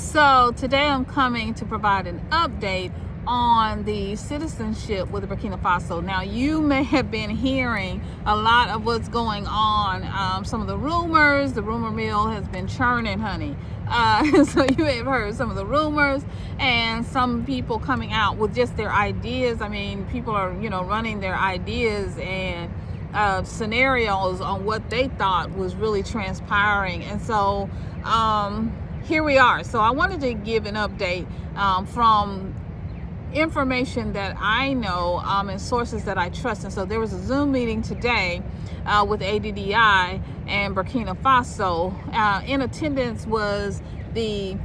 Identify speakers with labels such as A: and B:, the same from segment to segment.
A: So today I'm coming to provide an update on the citizenship with Burkina Faso. Now, you may have been hearing a lot of what's going on. Some of the rumors, the rumor mill has been churning, honey. So you may have heard some of the rumors and some people coming out with just their ideas. I mean, people are, running their ideas and scenarios on what they thought was really transpiring. And so here we are. So I wanted to give an update from information that I know and sources that I trust. And so there was a Zoom meeting today with ADITA and Burkina Faso. In attendance was the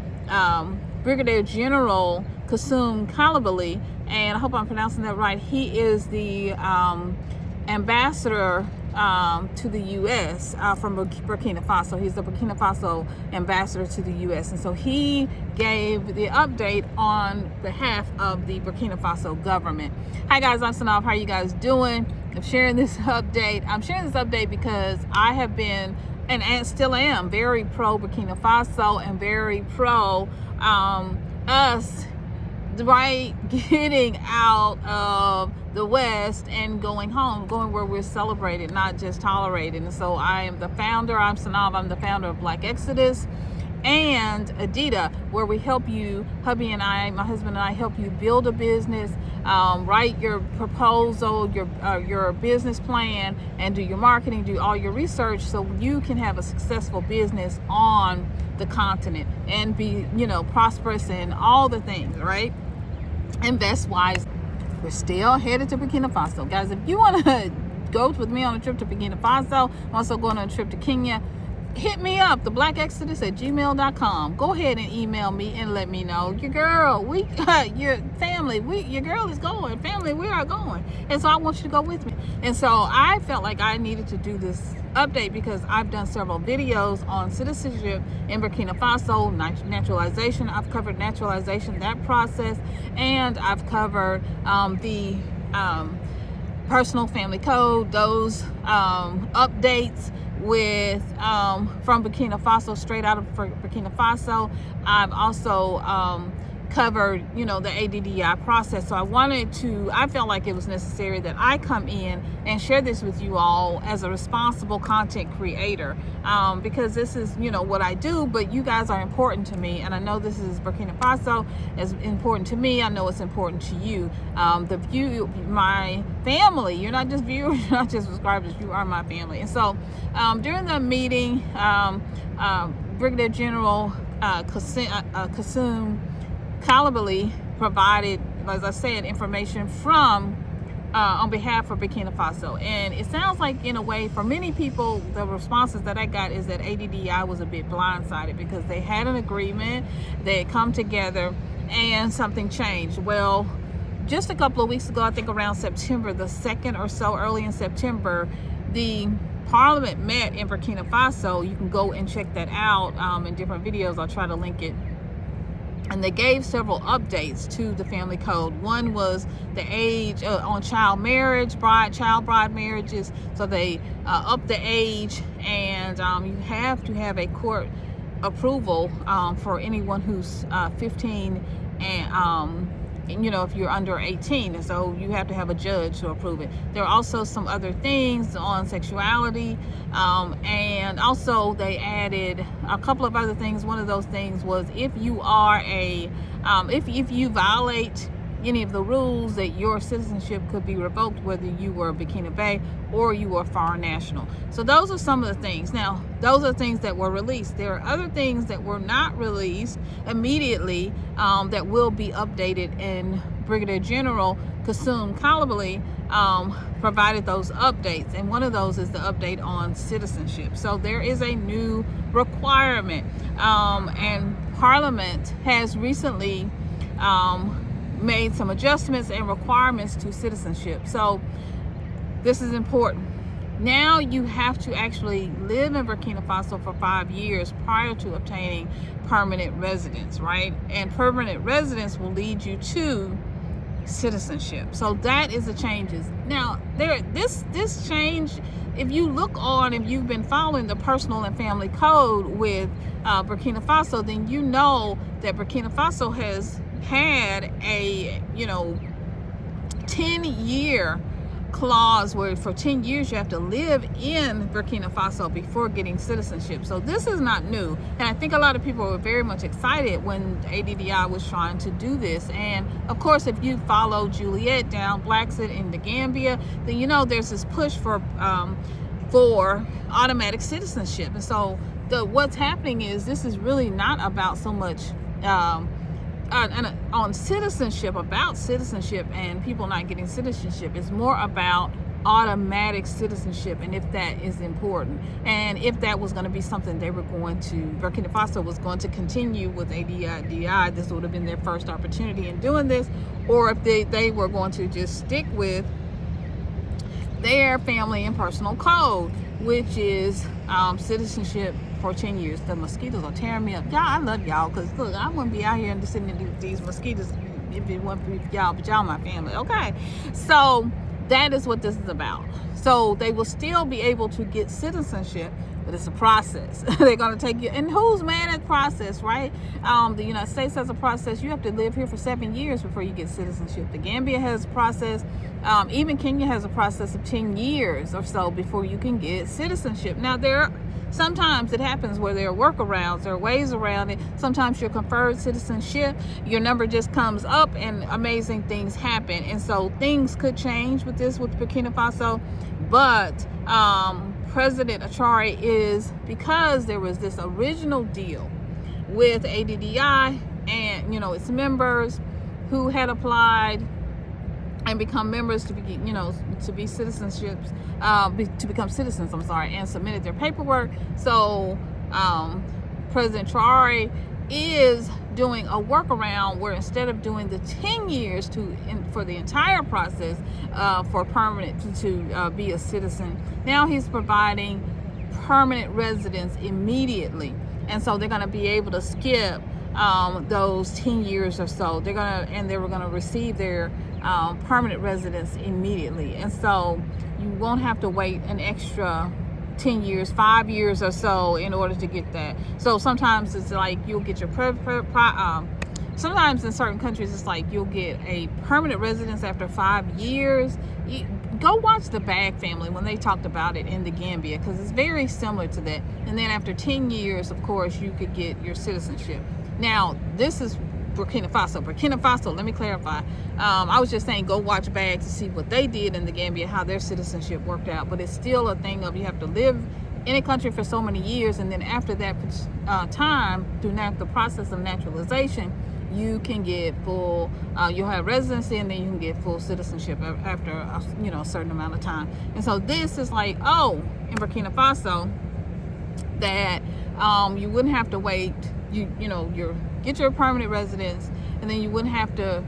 A: Brigadier General Kassoum Kalibali, and I hope I'm pronouncing that right. He is the ambassador to the U.S. From Burkina Faso. He's the Burkina Faso ambassador to the U.S. And so he gave the update on behalf of the Burkina Faso government. Hi guys, I'm Synolve. How are you guys doing? I'm sharing this update. I'm sharing this update because I have been and still am very pro Burkina Faso and very pro us getting out of the West and going home, going where we're celebrated, not just tolerated. And so I am the founder, I'm Synolve, I'm the founder of BlackXodus and ADITA, where we help you, hubby and I, my husband and I, help you build a business, write your proposal, your business plan, and do your marketing, do all your research so you can have a successful business on the continent and be, prosperous in all the things, right? Invest wise. We're still headed to Burkina Faso. Guys, if you want to go with me on a trip to Burkina Faso, I'm also going on a trip to Kenya, hit me up, theblackxodus@gmail.com. Go ahead and email me and let me know. Your girl, your family, your girl is going. Family, we are going. And so I want you to go with me. And so I felt like I needed to do this update because I've done several videos on citizenship in Burkina Faso, naturalization. I've covered naturalization, that process, and I've covered the personal family code, those updates with from Burkina Faso, straight out of Burkina Faso. I've also covered, the ADDI process. So I felt like it was necessary that I come in and share this with you all as a responsible content creator, because this is, what I do, but you guys are important to me. And I know this is Burkina Faso is important to me. I know it's important to you. My family, you're not just viewers, you're not just subscribers, you are my family. And so during the meeting, Brigadier General Kassoum Kalibali provided, as I said, information from on behalf of Burkina Faso. And it sounds like, in a way, for many people, the responses that I got is that ADDI was a bit blindsided because they had an agreement, they had come together, and something changed. Well, just a couple of weeks ago, I think around September the 2nd or so, early in September, the Parliament met in Burkina Faso. You can go and check that out in different videos. I'll try to link it. And they gave several updates to the family code. One was the age on child bride marriages. So they upped the age, and you have to have a court approval for anyone who's 15 and if you're under 18, and so you have to have a judge to approve it. There are also some other things on sexuality, and also they added a couple of other things. One of those things was if you are if you violate any of the rules, that your citizenship could be revoked, whether you were Burkina Faso or you were a foreign national. So those are some of the things. Now, those are things that were released. There are other things that were not released immediately that will be updated, and Brigadier General Kassoum Kalibali provided those updates, and one of those is the update on citizenship. So there is a new requirement, and Parliament has recently made some adjustments and requirements to citizenship. So this is important. Now you have to actually live in Burkina Faso for 5 years prior to obtaining permanent residence, right? And permanent residence will lead you to citizenship. So that is the changes. Now, this change, if you've been following the personal and family code with Burkina Faso, then you know that Burkina Faso has had a 10-year clause where for 10 years you have to live in Burkina Faso before getting citizenship. So this is not new, and I think a lot of people were very much excited when ADITA was trying to do this. And of course, if you follow Juliet down Blackxodus in the Gambia, then you know there's this push for automatic citizenship. And so what's happening is this is really not about so much on citizenship, about citizenship and people not getting citizenship. It's more about automatic citizenship, and if that is important, and if that was going to be something Burkina Faso was going to continue with ADITA, this would have been their first opportunity in doing this, or if they were going to just stick with their family and personal code, which is citizenship for 10 years. The mosquitoes are tearing me up. Y'all, I love y'all, because look, I wouldn't be out here and just sitting in these mosquitoes if it wasn't for y'all, but y'all my family. Okay, so that is what this is about. So they will still be able to get citizenship, but it's a process. They're going to take you, and who's mad at process, right? The United States has a process. You have to live here for 7 years before you get citizenship. The Gambia has a process. Even Kenya has a process of 10 years or so before you can get citizenship. Now, sometimes it happens where there are workarounds, there are ways around it. Sometimes you're conferred citizenship, your number just comes up and amazing things happen. And so things could change with Burkina Faso, but President Traore is, because there was this original deal with ADDI and its members who had applied and become members to be, to be citizenships, to become citizens, and submitted their paperwork. So President Traore is doing a workaround where instead of doing the 10 years for the entire process for permanent to be a citizen, now he's providing permanent residence immediately. And so they're going to be able to skip those 10 years or so. They were going to receive their permanent residence immediately. And so you won't have to wait an extra 10 years, 5 years or so in order to get that. So sometimes it's like you'll get your sometimes in certain countries it's like you'll get a permanent residence after 5 years. Go watch the Bag family when they talked about it in the Gambia, because it's very similar to that. And then after 10 years, of course, you could get your citizenship. Now, this is Burkina Faso. Burkina Faso, let me clarify. I was just saying go watch Bag to see what they did in the Gambia, how their citizenship worked out. But it's still a thing of you have to live in a country for so many years, and then after that time, through the process of naturalization, you can get full, you'll have residency, and then you can get full citizenship after a certain amount of time. And so this is like, in Burkina Faso, that you wouldn't have to wait, get your permanent residence, and then you wouldn't have to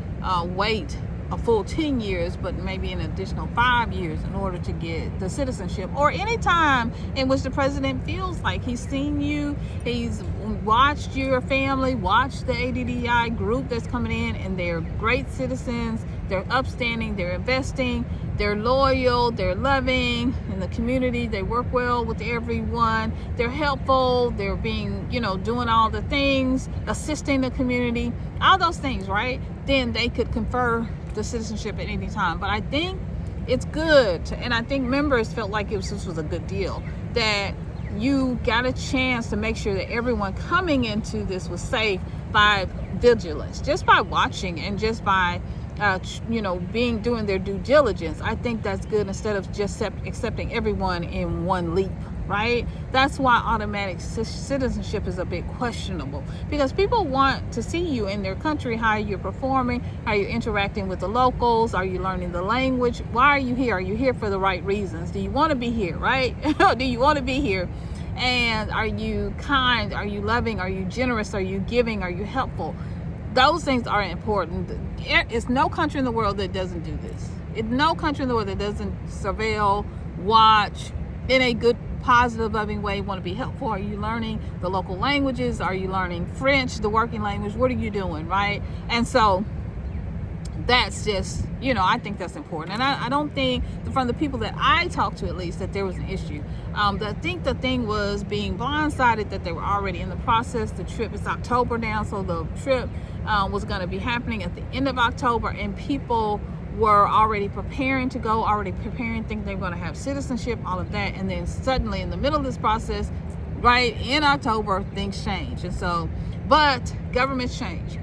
A: wait a full 10 years, but maybe an additional 5 years in order to get the citizenship, or any time in which the president feels like he's seen you, he's watched your family, watched the ADDI group that's coming in, and they're great citizens, they're upstanding, they're investing, they're loyal, they're loving in the community, they work well with everyone, they're helpful, they're being, doing all the things, assisting the community, all those things, right? Then they could confer the citizenship at any time. But I think it's good, and I think members felt like this was a good deal, that you got a chance to make sure that everyone coming into this was safe by vigilance, just by watching and just by doing their due diligence. I think that's good, instead of just accepting everyone in one leap, right? That's why automatic citizenship is a bit questionable, because people want to see you in their country, how you're performing, how you're interacting with the locals, are you learning the language, why are you here, are you here for the right reasons, do you want to be here, right? Do you want to be here, and are you kind, are you loving, are you generous, are you giving, are you helpful? Those things are important. It's no country in the world that doesn't do this. It's no country in the world that doesn't surveil, watch, in a good, positive, loving way, want to be helpful. Are you learning the local languages? Are you learning French, the working language? What are you doing, right? And so that's just, I think that's important. And I don't think, from the people that I talked to at least, that there was an issue. I think the thing was being blindsided that they were already in the process. The trip is October now, so the trip was going to be happening at the end of October, and people were already preparing to go, think they were going to have citizenship, all of that. And then suddenly in the middle of this process, right in October, things change. And so, but governments change.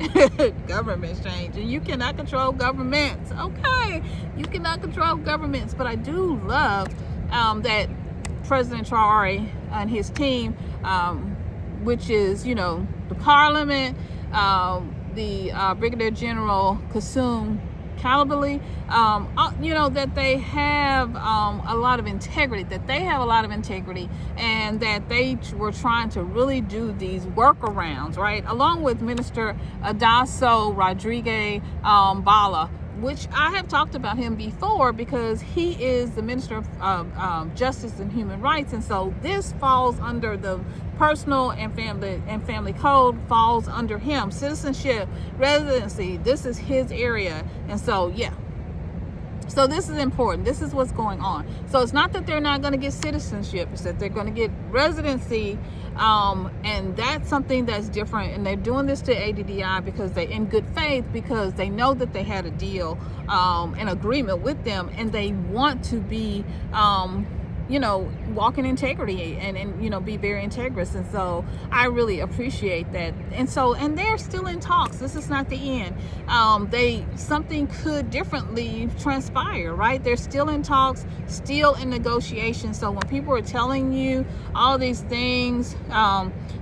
A: Governments change, and you cannot control governments. Okay, you cannot control governments, but I do love that President Traore and his team, which is, the Parliament, the Brigadier General Kasum Kalabali, that they have a lot of integrity, and that they were trying to really do these workarounds, right? Along with Minister Adasso Rodriguez Bala, which I have talked about him before because he is the Minister of Justice and Human Rights. And so this falls under the personal and family code, falls under him. Citizenship, residency, this is his area. And so, yeah. So this is important. This is what's going on. So it's not that they're not going to get citizenship. It's that they're going to get residency. And that's something that's different. And they're doing this to ADITA because they, in good faith, because they know that they had a deal, an agreement with them, and they want to be, walk in integrity and be very integrous. And so I really appreciate that. And they're still in talks. This is not the end. Something could differently transpire, right? They're still in talks, still in negotiations. So when people are telling you all these things,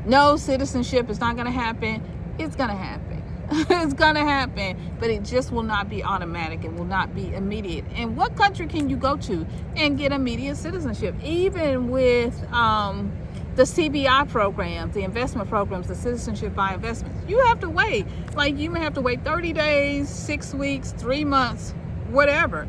A: no, citizenship is not going to happen, it's going to happen. It's gonna happen, but it just will not be automatic. It will not be immediate. And what country can you go to and get immediate citizenship? Even with the CBI programs, the investment programs, the citizenship by investments, you have to wait. Like, you may have to wait 30 days, 6 weeks, 3 months, whatever,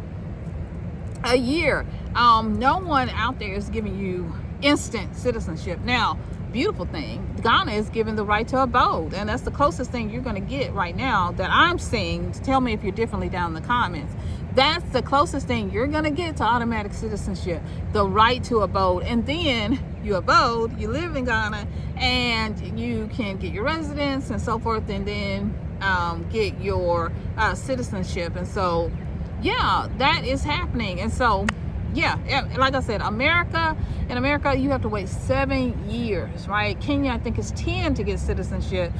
A: a year. No one out there is giving you instant citizenship. Now, beautiful thing, Ghana is given the right to abode, and that's the closest thing you're going to get right now that I'm seeing. Tell me if you're differently down in the comments. That's the closest thing you're going to get to automatic citizenship, the right to abode. And then you abode, you live in Ghana, and you can get your residence and so forth, and then get your citizenship. And so, yeah, that is happening. And so, yeah, like I said, in America, you have to wait 7 years, right? Kenya, I think, is 10 to get citizenship.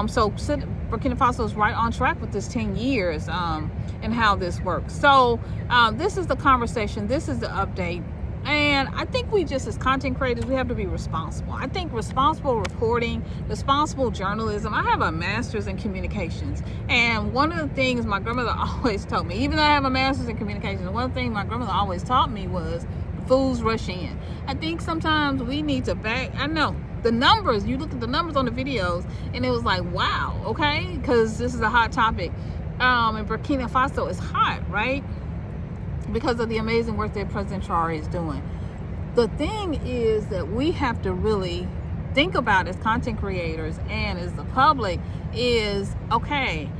A: So Burkina Faso is right on track with this 10 years and how this works. So this is the conversation. This is the update. And I think we just, as content creators, we have to be responsible. I think responsible reporting, responsible journalism. I have a master's in communications. And one of the things my grandmother always told me, even though I have a master's in communications, one thing my grandmother always taught me was fools rush in. I think sometimes we need to I know the numbers, you look at the numbers on the videos and it was like, wow, okay? Because this is a hot topic. And Burkina Faso is hot, right? Because of the amazing work that President Traore is doing. The thing is that we have to really think about as content creators and as the public is, okay,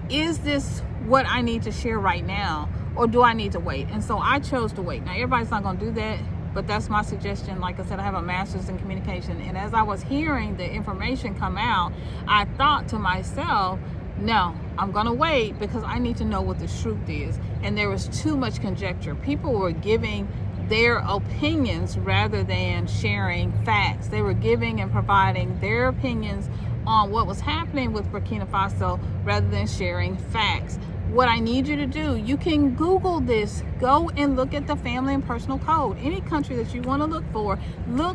A: is this what I need to share right now, or do I need to wait? And so I chose to wait. Now, everybody's not going to do that, but that's my suggestion. Like I said, I have a master's in communication, and as I was hearing the information come out, I thought to myself, no, I'm going to wait because I need to know what the truth is. And there was too much conjecture. People were giving their opinions rather than sharing facts. They were giving and providing their opinions on what was happening with Burkina Faso rather than sharing facts. What I need you to do, you can Google this. Go and look at the Family and Personal Code. Any country that you want to look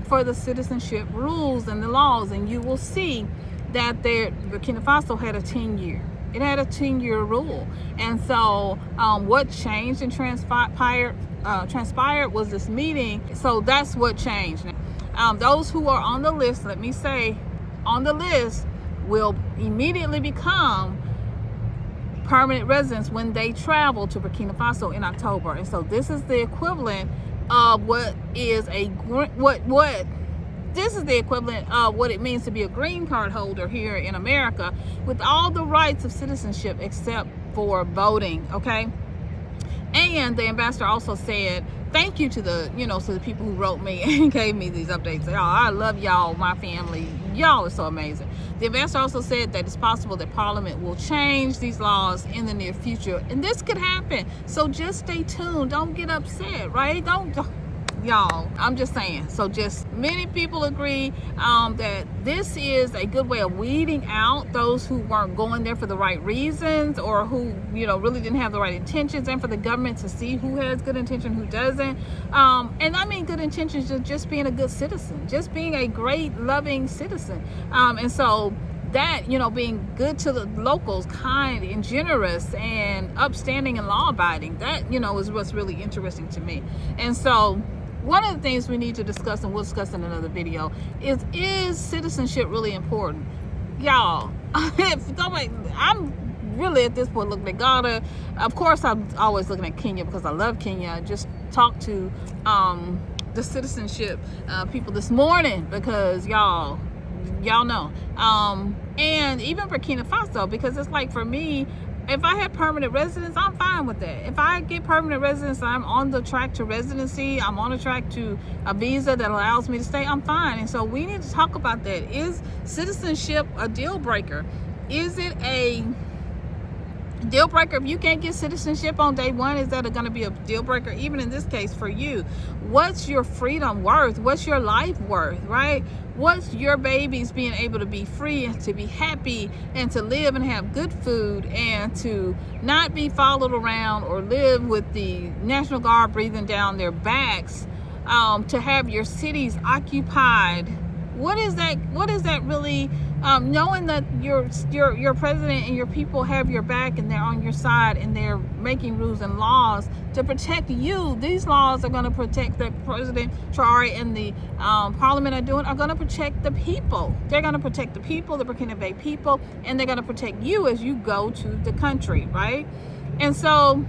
A: for the citizenship rules and the laws, and you will see that Burkina Faso had a 10-year. It had a 10-year rule. And so what changed and transpired was this meeting. So that's what changed. Those who are on the list, let me say, on the list will immediately become permanent residents when they travel to Burkina Faso in October. And so this is the equivalent of what is This is the equivalent of what it means to be a green card holder here in America, with all the rights of citizenship except for voting, okay? And the ambassador also said thank you to the, to the people who wrote me and gave me these updates. Oh, I love y'all, my family. Y'all are so amazing. The ambassador also said that it's possible that Parliament will change these laws in the near future, and this could happen. So just stay tuned. Don't get upset, right? Don't y'all, I'm just saying. So just many people agree that this is a good way of weeding out those who weren't going there for the right reasons, or who really didn't have the right intentions, and for the government to see who has good intention, who doesn't. And I mean good intentions, just being a good citizen, just being a great loving citizen. And so that, being good to the locals, kind and generous and upstanding and law abiding, that, is what's really interesting to me. And so one of the things we need to discuss, and we'll discuss in another video, is citizenship really important? Y'all, I'm really at this point looking at Ghana. Of course, I'm always looking at Kenya because I love Kenya. I just talked to the citizenship people this morning because y'all know. And even Burkina Faso, because it's like, for me, if I have permanent residence, I'm fine with that. If I get permanent residence, I'm on the track to residency, I'm on the track to a visa that allows me to stay, I'm fine. And so we need to talk about that. Is citizenship a deal breaker? Is it a deal breaker if you can't get citizenship on day one? Is that going to be a deal breaker even in this case for you? What's your freedom worth? What's your life worth, right? What's your babies being able to be free and to be happy and to live and have good food and to not be followed around or live with the National Guard breathing down their backs, to have your cities occupied? What is that really, knowing that your president and your people have your back and they're on your side and they're making rules and laws to protect you? These laws are going to protect, that President Traore and the Parliament are going to protect the people. They're going to protect the people, the Burkina Faso people, and they're going to protect you as you go to the country, right? And so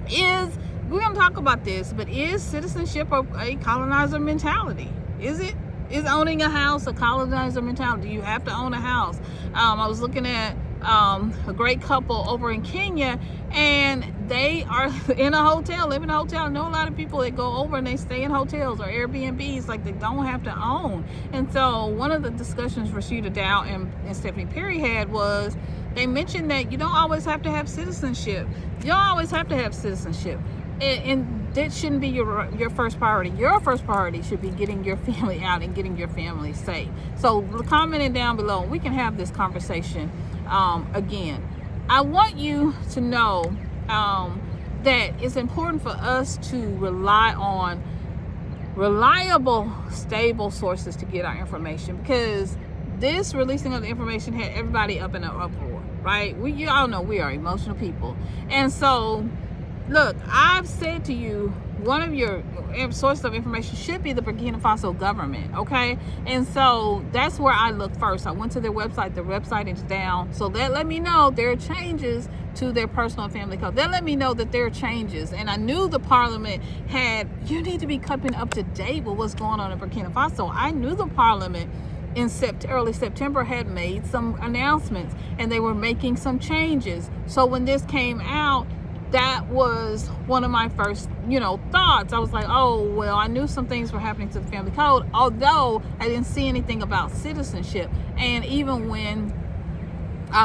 A: we're going to talk about this, but is citizenship a colonizer mentality? Is it? Is owning a house a colonizer mentality? Do you have to own a house? I was looking at a great couple over in Kenya, and they are in a hotel, live in a hotel. I know a lot of people that go over and they stay in hotels or Airbnbs, like they don't have to own. And so one of the discussions Rashida Dow and Stephanie Perry had was, they mentioned that you don't always have to have citizenship. You don't always have to have citizenship. And that shouldn't be your first priority. Your first priority should be getting your family out and getting your family safe. So commenting down below, we can have this conversation again. I want you to know that it's important for us to rely on reliable, stable sources to get our information, because this releasing of the information had everybody up in an uproar, right? You all know we are emotional people. And so look, I've said to you, one of your sources of information should be the Burkina Faso government, okay? And so that's where I look first. I went to their website. The website is down. So that let me know there are changes to their personal and family code. That let me know that there are changes. And I knew the Parliament you need to be keeping up to date with what's going on in Burkina Faso. I knew the Parliament in early September had made some announcements, and they were making some changes. So when this came out, that was one of my first, thoughts. I was like, oh, well, I knew some things were happening to the family code, although I didn't see anything about citizenship. And even when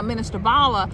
A: Minister Bala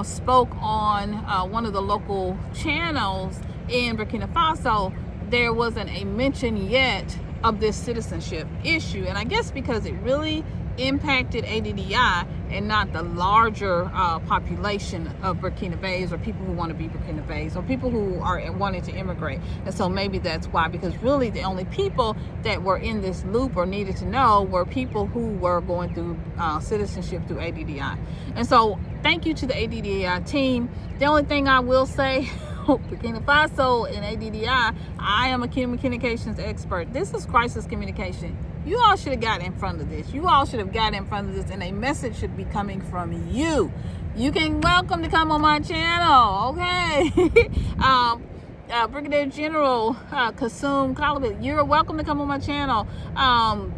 A: spoke on one of the local channels in Burkina Faso, there wasn't a mention yet of this citizenship issue. And I guess because it really impacted ADITA and not the larger population of Burkina Faso, or people who want to be Burkina Faso, or people who are wanting to immigrate. And so maybe that's why, because really the only people that were in this loop or needed to know were people who were going through citizenship through ADITA. And so thank you to the ADITA team. The only thing I will say, Burkina Faso and ADITA, I am a communications expert. This is crisis communication. You all should have gotten in front of this. You all should have gotten in front of this, and a message should be coming from you. You can welcome to come on my channel, okay? Brigadier General Kasum Kalabit, you're welcome to come on my channel.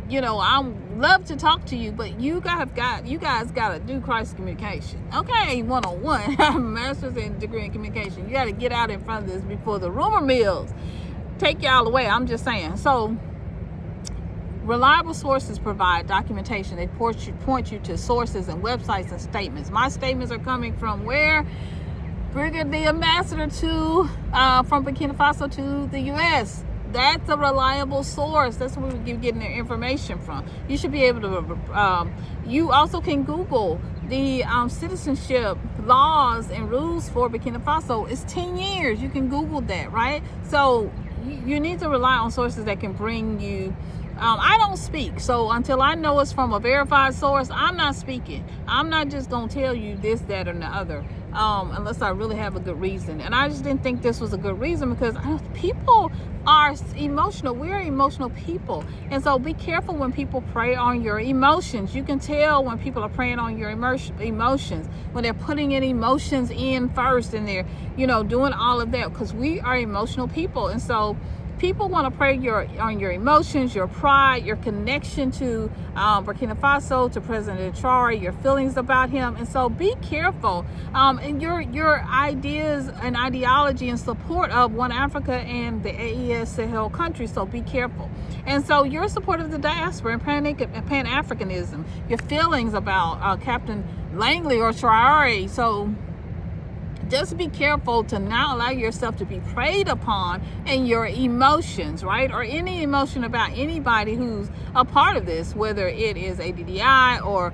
A: You know, I love to talk to you, but you guys got to do crisis communication. Okay, 101. I have a master's and degree in communication. You got to get out in front of this before the rumor mills take y'all away. I'm just saying. So, reliable sources provide documentation. They point you to sources and websites and statements. My statements are coming from where? Brigadier Ambassador to from Burkina Faso to the U.S. That's a reliable source. That's where you're getting their information from. You should be able to. You also can Google the citizenship laws and rules for Burkina Faso. It's 10 years. You can Google that, right? So you need to rely on sources that can bring you. I don't speak, so until I know it's from a verified source, I'm not speaking. I'm not just gonna tell you this, that, or the other, unless I really have a good reason. And I just didn't think this was a good reason because people are emotional. We're emotional people, and so be careful when people prey on your emotions. You can tell when people are preying on your emotions, when they're putting in emotions in first, and they're, you know, doing all of that, because we are emotional people, and so people want to prey on your emotions, your pride, your connection to Burkina Faso, to President Traore, your feelings about him. And so be careful. And your ideas and ideology in support of One Africa and the AES Sahel countries. So be careful. And so your support of the diaspora and Pan-Africanism, your feelings about Captain Langley or Traore. So just be careful to not allow yourself to be preyed upon in your emotions, right? Or any emotion about anybody who's a part of this, whether it is ADITA or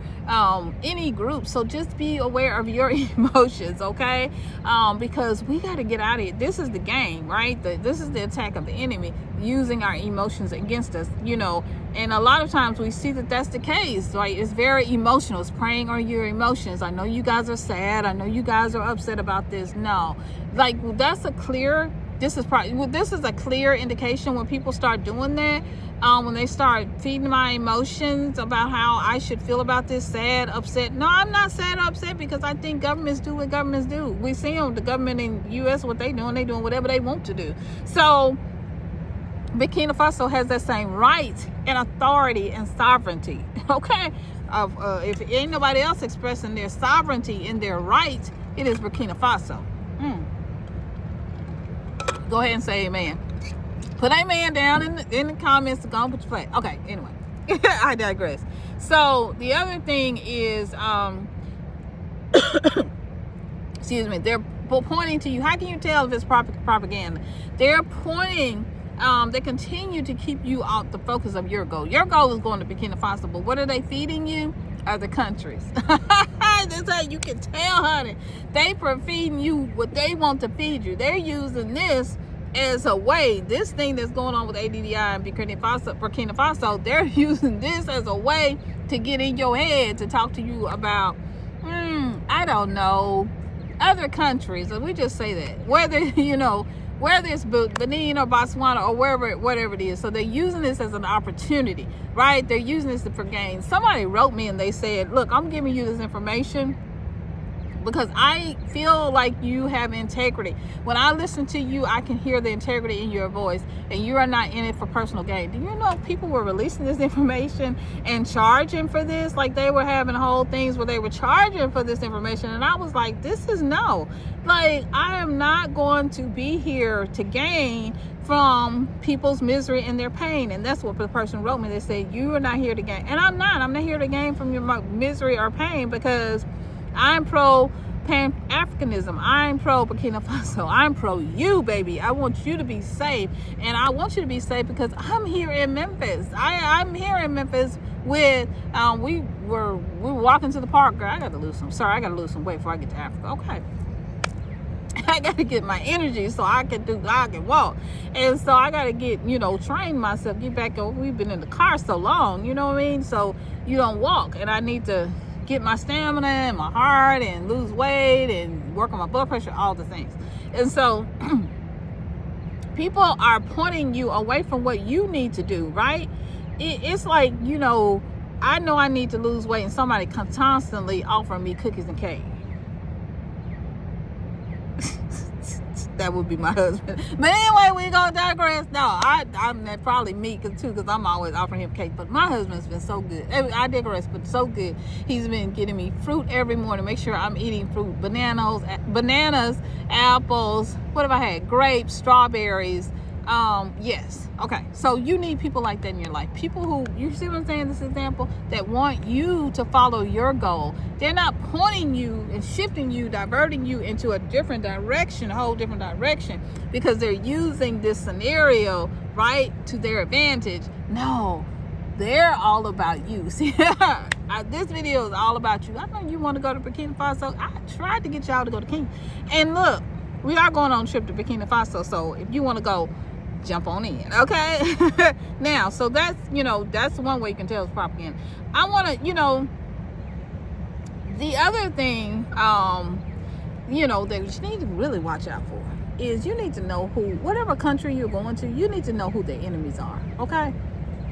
A: any group. So just be aware of your emotions, okay? Because we got to get out of it. This is the game, right? This is the attack of the enemy using our emotions against us, you know. And a lot of times we see that that's the case, right? It's very emotional. It's preying on your emotions. I know you guys are sad. I know you guys are upset about this. No, like that's a clear. This is a clear indication when people start doing that. When they start feeding my emotions about how I should feel about this, sad, upset. No, I'm not sad or upset because I think governments do what governments do. We see them, the government in the U.S., what they doing. They doing whatever they want to do. So Burkina Faso has that same right and authority and sovereignty, okay? If ain't nobody else expressing their sovereignty and their right, it is Burkina Faso. Go ahead and say amen. Put amen down in the comments. Go and put your flag. Okay, anyway, I digress. So the other thing is, excuse me, they're pointing to you. How can you tell if it's propaganda? They're pointing. They continue to keep you off the focus of your goal. Your goal is going to Burkina Faso, but what are they feeding you? Other countries. That's how you can tell, honey. They are feeding you what they want to feed you. They're using this as a way, this thing that's going on with ADITA and Burkina Faso, they're using this as a way to get in your head to talk to you about, I don't know, other countries. We just say that. Whether, you know, whether it's Benin or Botswana or whatever it is. So they're using this as an opportunity, right? They're using this for gain. Somebody wrote me and they said, look, I'm giving you this information because I feel like you have integrity. When I listen to you, I can hear the integrity in your voice, and you are not in it for personal gain. Do you know people were releasing this information and charging for this? Like they were having whole things where they were charging for this information, and I was like, this is no. Like, I am not going to be here to gain from people's misery and their pain. And that's what the person wrote me. They said, you are not here to gain. And I'm not here to gain from your misery or pain, because I'm pro Pan-Africanism. I'm pro Burkina Faso. I'm pro you, baby. I want you to be safe. And I want you to be safe because I'm here in Memphis. I'm here in Memphis with, we were walking to the park. Girl, I got to lose some weight before I get to Africa. Okay. I got to get my energy so I can walk. And so I got to get, train myself, get back. We've been in the car so long, you know what I mean? So you don't walk. And I need to get my stamina and my heart and lose weight and work on my blood pressure, all the things. And so people are pointing you away from what you need to do, right? It's like, I know I need to lose weight, and somebody constantly offering me cookies and cake. That would be my husband. But anyway, we gonna digress. No, I'm probably me too, because I'm always offering him cake. But my husband's been so good. I digress, but so good. He's been getting me fruit every morning. Make sure I'm eating fruit, bananas, apples. What have I had? Grapes, strawberries. Yes. Okay. So you need people like that in your life. People who, you see what I'm saying, this example, that want you to follow your goal. They're not pointing you and shifting you, diverting you into a different direction, a whole different direction, because they're using this scenario, right, to their advantage. No, they're all about you. See, this video is all about you. I know you want to go to Burkina Faso. I tried to get y'all to go to Kenya. And look, we are going on a trip to Burkina Faso. So if you want to go, jump on in, okay? Now, so that's, that's one way you can tell it's propaganda. I want to, the other thing, that you need to really watch out for is you need to know who, whatever country you're going to, you need to know who their enemies are, okay?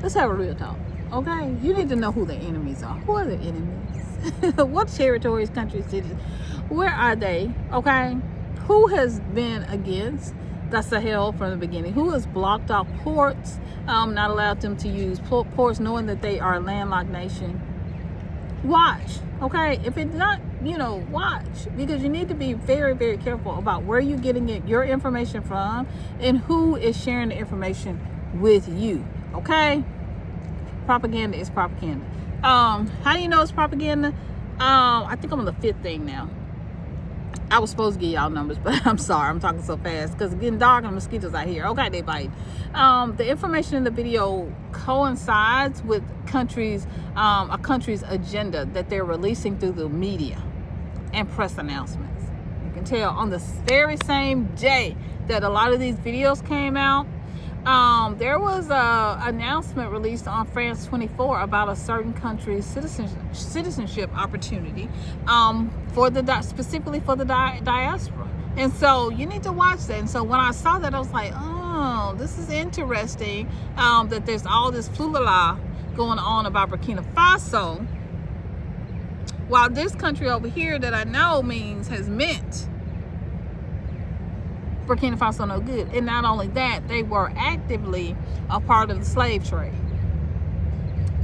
A: Let's have a real talk, okay? You need to know who their enemies are. Who are their enemies? What territories, countries, cities? Where are they, okay? Who has been against the Sahel from the beginning? Who has blocked off ports, not allowed them to use ports, knowing that they are a landlocked nation? Watch, okay? If it's not, watch, because you need to be very, very careful about where you're getting your information from and who is sharing the information with you, okay? Propaganda is propaganda. How do you know it's propaganda? I think I'm on the 5th thing now. I was supposed to give y'all numbers, but I'm sorry, I'm talking so fast because it's getting dark and mosquitoes out here. Okay, they bite. The information in the video coincides with a country's agenda that they're releasing through the media and press announcements. You can tell on the very same day that a lot of these videos came out, there was a announcement released on France 24 about a certain country's citizenship opportunity, specifically for the diaspora. And so you need to watch that. And so when I saw that, I was like, oh, this is interesting, that there's all this flula going on about Burkina Faso, while this country over here that I know has meant Burkina Faso no good. And not only that, they were actively a part of the slave trade,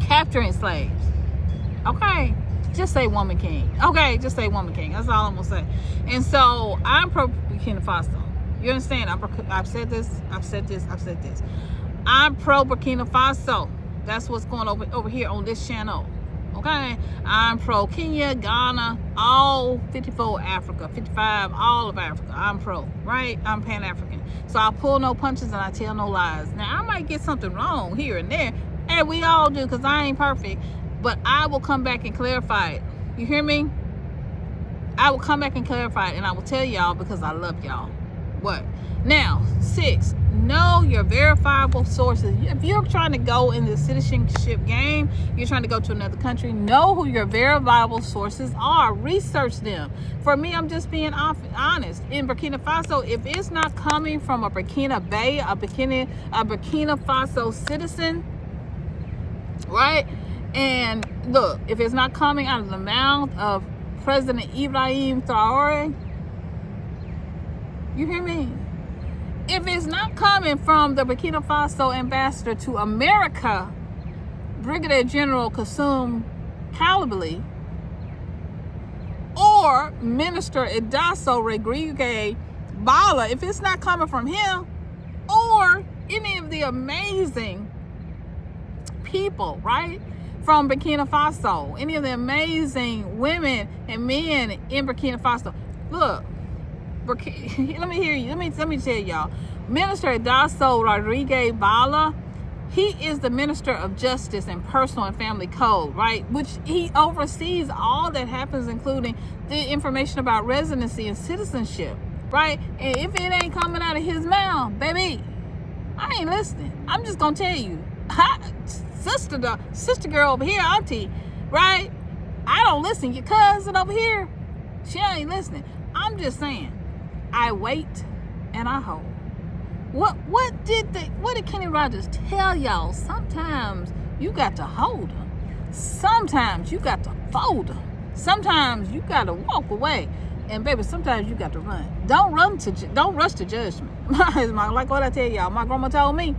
A: capturing slaves. Okay, just say woman king. Okay, just say woman king. That's all I'm gonna say. And so I'm pro Burkina Faso. You understand? I've said this. I'm pro Burkina Faso. That's what's going over here on this channel. Okay, I'm pro Kenya, Ghana, all 54 Africa, 55, all of Africa. I'm pro, right? I'm Pan-African. So I pull no punches and I tell no lies. Now, I might get something wrong here and there, and we all do, because I ain't perfect, but I will come back and clarify it. You hear me? I will come back and clarify it, and I will tell y'all because I love y'all. What? Now, 6, know your verifiable sources. If you're trying to go in the citizenship game, you're trying to go to another country, know who your verifiable sources are. Research them. For me, I'm just being honest. In Burkina Faso, if it's not coming from a Burkina Faso citizen, right? And look, if it's not coming out of the mouth of President Ibrahim Traore, you hear me? If it's not coming from the Burkina Faso ambassador to America, Brigadier General Kasum Kalibali, or Minister Idaso Rodriguez Bala, if it's not coming from him, or any of the amazing people, right, from Burkina Faso, any of the amazing women and men in Burkina Faso, look, let me hear you. Let me tell y'all. Minister Idaso Rodriguez Bala, he is the Minister of Justice and Personal and Family Code, right? Which he oversees all that happens, including the information about residency and citizenship, right? And if it ain't coming out of his mouth, baby, I ain't listening. I'm just gonna tell you, sister girl over here, auntie, right? I don't listen. Your cousin over here, she ain't listening. I'm just saying. I wait and I hope. What did Kenny Rogers tell y'all? Sometimes you got to hold them. Sometimes you got to fold them. Sometimes you got to walk away. And baby, sometimes you got to run. Don't rush to judgment. Like what I tell y'all, my grandma told me,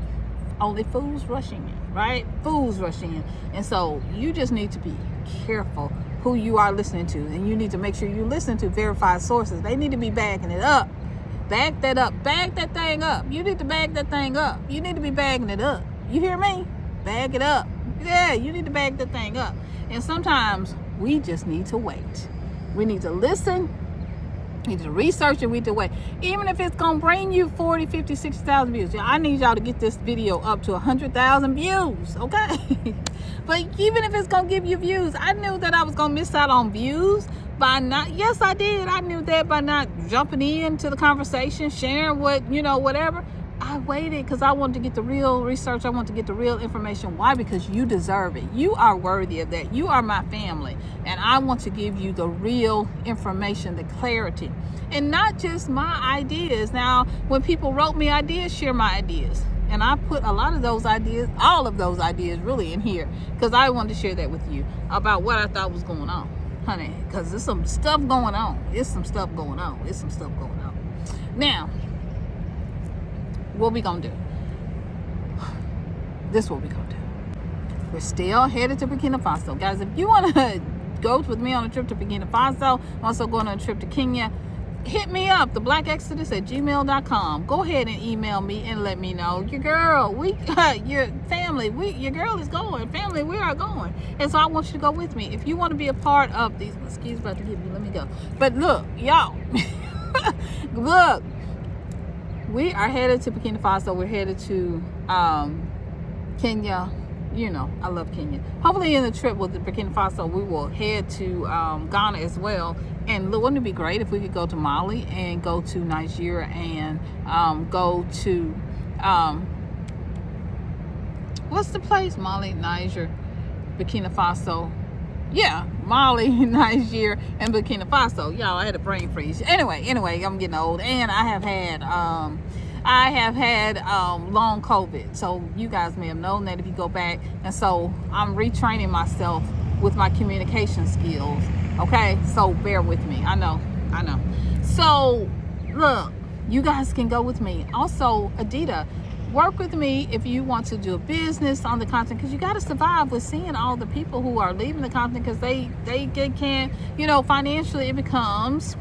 A: only fools rush in, right? Fools rush in. And so you just need to be careful who you are listening to. And you need to make sure you listen to verified sources. They need to be backing it up. Back that up. Bag that thing up. You need to bag that thing up. You need to be bagging it up. You hear me? Bag it up. Yeah, you need to bag that thing up. And sometimes we just need to wait. We need to listen. We need to research, and we need to wait. Even if it's going to bring you 40, 50, 60,000 views. I need y'all to get this video up to 100,000 views, okay? But even if it's going to give you views, I knew that I was going to miss out on views by not, yes, I did. I knew that by not jumping into the conversation, sharing what, whatever. I waited because I wanted to get the real research. I want to get the real information. Why? Because you deserve it. You are worthy of that. You are my family. And I want to give you the real information, the clarity. And not just my ideas. Now, when people wrote me, I did share my ideas. And I put a lot of those ideas, all of those ideas really in here. Because I wanted to share that with you about what I thought was going on. Honey, because there's some stuff going on. It's some stuff going on. It's some stuff going on. Now, what we gonna do? This is what we gonna do. We're still headed to Burkina Faso. Guys, if you want to go with me on a trip to Burkina Faso, also going on a trip to Kenya, hit me up, the BlackXodus@gmail.com. Go ahead and email me and let me know. Your girl, your family, your girl is going. Family, we are going. And so I want you to go with me. If you want to be a part of these, excuse about to hit me, let me go. But look, y'all, look. We are headed to Burkina Faso. We're headed to Kenya. I love Kenya. Hopefully in the trip with the Burkina Faso, we will head to Ghana as well. And wouldn't it be great if we could go to Mali and go to Niger and go to, what's the place? Mali, Niger, Burkina Faso. Yeah, Mali, Niger, and Burkina Faso. Y'all, I had a brain freeze. Anyway, I'm getting old, and I have had long COVID. So you guys may have known that if you go back. And so I'm retraining myself with my communication skills. Okay, so bear with me. I know. So look, you guys can go with me. Also, ADITA. Work with me if you want to do a business on the continent, because you got to survive with seeing all the people who are leaving the continent, because they can't, financially it becomes,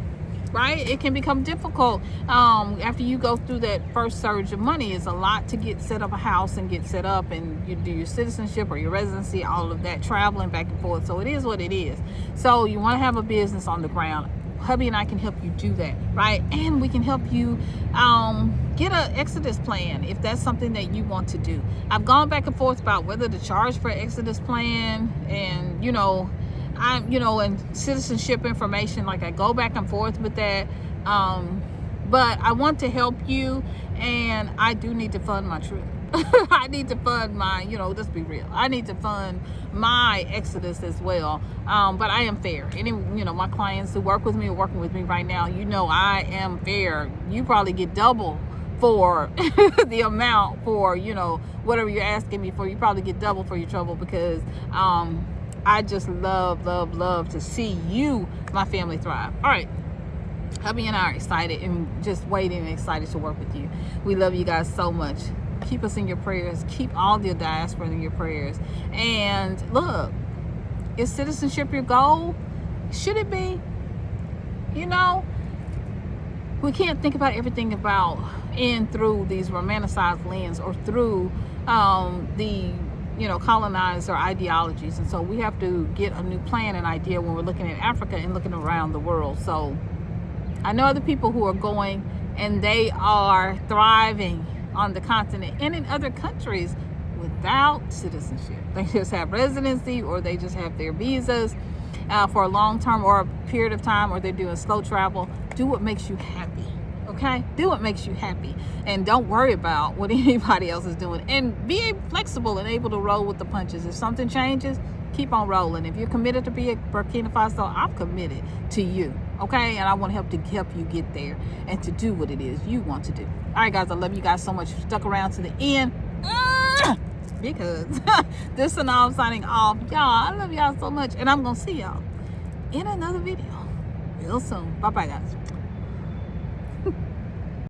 A: right? It can become difficult after you go through that first surge of money. It's a lot to get set up a house and get set up, and you do your citizenship or your residency, all of that, traveling back and forth. So it is what it is. So you want to have a business on the ground. Hubby and I can help you do that, right? And we can help you get an Exodus plan if that's something that you want to do. I've gone back and forth about whether to charge for Exodus plan and, and citizenship information. Like, I go back and forth with that. But I want to help you, and I do need to fund my trip. I need to fund my, let's be real. I need to fund my Exodus as well. But I am fair. Any, my clients who work with me are working with me right now. I am fair. You probably get double for the amount for, whatever you're asking me for. You probably get double for your trouble, because I just love to see you, my family, thrive. All right. Hubby and I are excited and just waiting and excited to work with you. We love you guys so much. Keep us in your prayers. Keep all the diaspora in your prayers. And look, is citizenship your goal? Should it be? We can't think about everything about and through these romanticized lens, or through the colonizer ideologies. And so we have to get a new plan and idea when we're looking at Africa and looking around the world. So I know other people who are going, and they are thriving on the continent and in other countries without citizenship. They just have residency, or they just have their visas for a long term or a period of time, or they're doing slow travel. Do what makes you happy. Okay? Do what makes you happy. And don't worry about what anybody else is doing. And be flexible and able to roll with the punches. If something changes, keep on rolling. If you're committed to be a Burkina Faso, I'm committed to you. Okay? And I want to help you get there and to do what it is you want to do. All right, guys. I love you guys so much. You stuck around to the end. Because this is Synolve signing off. Y'all, I love y'all so much. And I'm going to see y'all in another video real soon. Bye-bye, guys.